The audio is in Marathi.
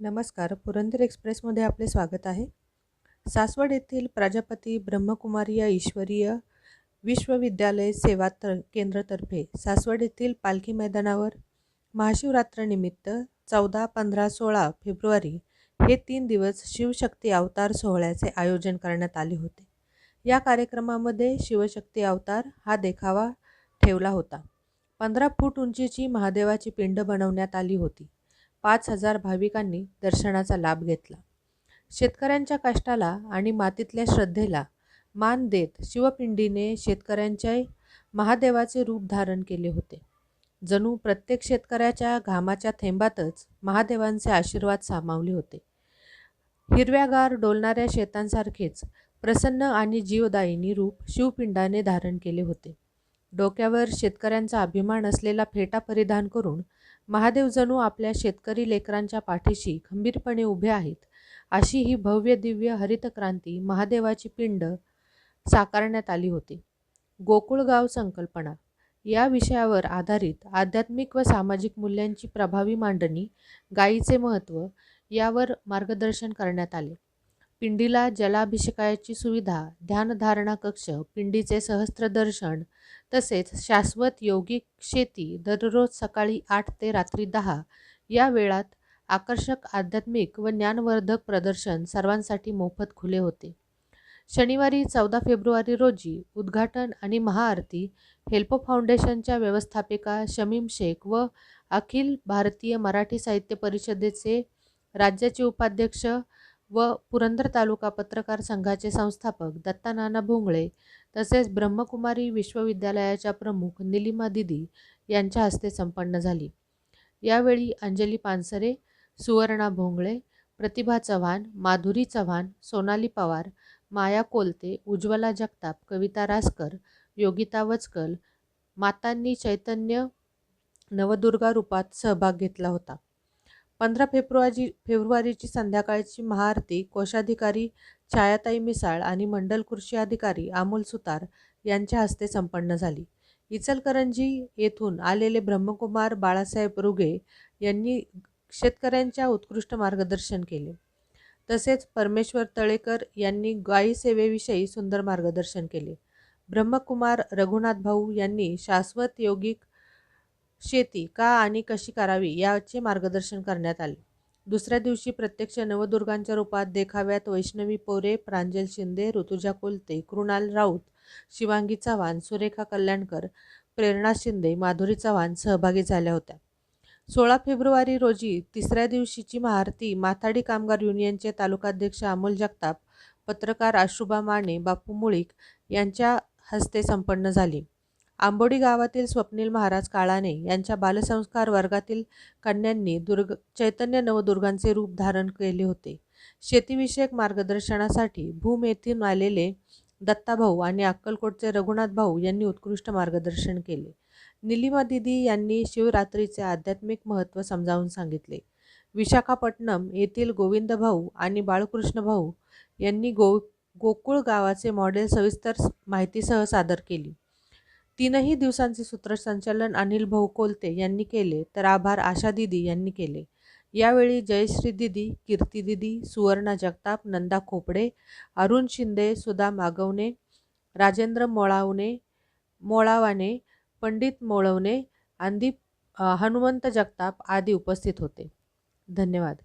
नमस्कार. पुरंदर एक्सप्रेसमध्ये आपले स्वागत आहे. सासवड येथील प्रजापती ब्रह्मकुमारी या ईश्वरीय विश्वविद्यालय सेवा केंद्रातर्फे सासवड येथील पालखी मैदानावर महाशिवरात्रनिमित्त 14, 15, 16 फेब्रुवारी हे 3 दिवस शिवशक्ती अवतार सोहळ्याचे आयोजन करण्यात आले होते. या कार्यक्रमामध्ये शिवशक्ती अवतार हा देखावा ठेवला होता. 15 फूट उंचीची महादेवाची पिंड बनवण्यात आली होती. 5,000 भाविकांनी दर्शनाचा लाभ घेतला. शेतकऱ्यांच्या कष्टाला आणि मातीतल्या श्रद्धेला मान देत शिवपिंडीने शेतकऱ्यांच्या महादेवाचे रूप धारण केले होते. जणू प्रत्येक शेतकऱ्याच्या घामाच्या थेंबातच महादेवांचे आशीर्वाद सामावले होते. हिरव्यागार डोलणाऱ्या शेतांसारखेच प्रसन्न आणि जीवदायिनी रूप शिवपिंडाने धारण केले होते. डोक्यावर शेतकऱ्यांचा अभिमान असलेला फेटा परिधान करून महादेव जणू आपल्या शेतकरी लेकरांच्या पाठीशी खंबीरपणे उभे आहेत, अशी ही भव्य दिव्य हरित क्रांती महादेवाची पिंड साकारण्यात आली होती. गोकुळगाव संकल्पना या विषयावर आधारित आध्यात्मिक व सामाजिक मूल्यांची प्रभावी मांडणी, गायीचे महत्त्व यावर मार्गदर्शन करण्यात आले. पिंडीला जलाभिषेकाची सुविधा, ध्यानधारणा कक्ष, पिंडीचे सहस्त्रदर्शन तसेच शाश्वत यौगिक शेती दररोज सकाळी 8 ते रात्री 10 या वेळात आकर्षक आध्यात्मिक व ज्ञानवर्धक प्रदर्शन सर्वांसाठी मोफत खुले होते. शनिवारी 14 फेब्रुवारी रोजी उद्घाटन आणि महाआरती हेल्पो फाउंडेशनच्या व्यवस्थापिका शमीम शेख व अखिल भारतीय मराठी साहित्य परिषदेचे राज्याचे उपाध्यक्ष व पुरंदर तालुका पत्रकार संघाचे संस्थापक दत्तानाना भोंगळे तसेच ब्रह्मकुमारी विश्वविद्यालयाच्या प्रमुख निलिमा दिदी यांच्या हस्ते संपन्न झाली. यावेळी अंजली पानसरे, सुवर्णा भोंगळे, प्रतिभा चव्हाण, माधुरी चव्हाण, सोनाली पवार, माया कोलते, उज्ज्वला जगताप, कविता रासकर, योगिता वचकल मातांनी चैतन्य नवदुर्गा रूपात सहभाग घेतला होता. 15 फेब्रुवारीची संध्याकाळची महाआरती कोषाधिकारी छायाताई मिसाळ आणि मंडल कृषी अधिकारी अमोल सुतार यांच्या हस्ते संपन्न झाली. इचलकरंजी येथून आलेले ब्रह्मकुमार बाळासाहेब रुगे यांनी शेतकऱ्यांच्या उत्कृष्ट मार्गदर्शन केले. तसेच परमेश्वर तळेकर यांनी गायी सेवेविषयी सुंदर मार्गदर्शन केले. ब्रह्मकुमार रघुनाथ भाऊ यांनी शाश्वत यौगिक शेती का आणि कशी करावी याचे मार्गदर्शन करण्यात आले. दुसऱ्या दिवशी प्रत्यक्ष नवदुर्गांच्या रूपात देखाव्यात वैष्णवी पोरे, प्रांजल शिंदे, ऋतुजा कोलते, कृणाल राऊत, शिवांगी चव्हाण, सुरेखा कल्याणकर, प्रेरणा शिंदे, माधुरी चव्हाण सहभागी झाल्या होत्या. 16 फेब्रुवारी रोजी तिसऱ्या दिवशीची महाआरती माथाडी कामगार युनियनचे तालुकाध्यक्ष अमोल जगताप, पत्रकार आशुबा माने, बापू मुळीक यांच्या हस्ते संपन्न झाली. आंबोडी गावातील स्वप्नील महाराज काळाने यांच्या बालसंस्कार वर्गातील कन्यांनी चैतन्य नवदुर्गांचे रूप धारण केले होते. शेतीविषयक मार्गदर्शनासाठी भूम येथून आलेले दत्ताभाऊ आणि अक्कलकोटचे रघुनाथ भाऊ यांनी उत्कृष्ट मार्गदर्शन केले. निलिमा दिदी यांनी शिवरात्रीचे आध्यात्मिक महत्त्व समजावून सांगितले. विशाखापट्टणम येथील गोविंद भाऊ आणि बाळकृष्ण भाऊ यांनी गोकुळ गावाचे मॉडेल सविस्तर माहितीसह सादर केली. 3 दिवसांचे सूत्रसंचालन अनिल भाऊ कोलते यांनी केले तर आभार आशा दिदी यांनी केले. यावेळी जयश्री दिदी, कीर्ती दिदी, सुवर्णा जगताप, नंदा खोपडे, अरुण शिंदे, सुधा मागवणे, राजेंद्र मोळावाने, पंडित मोळवणे, हनुमंत जगताप आदी उपस्थित होते. धन्यवाद.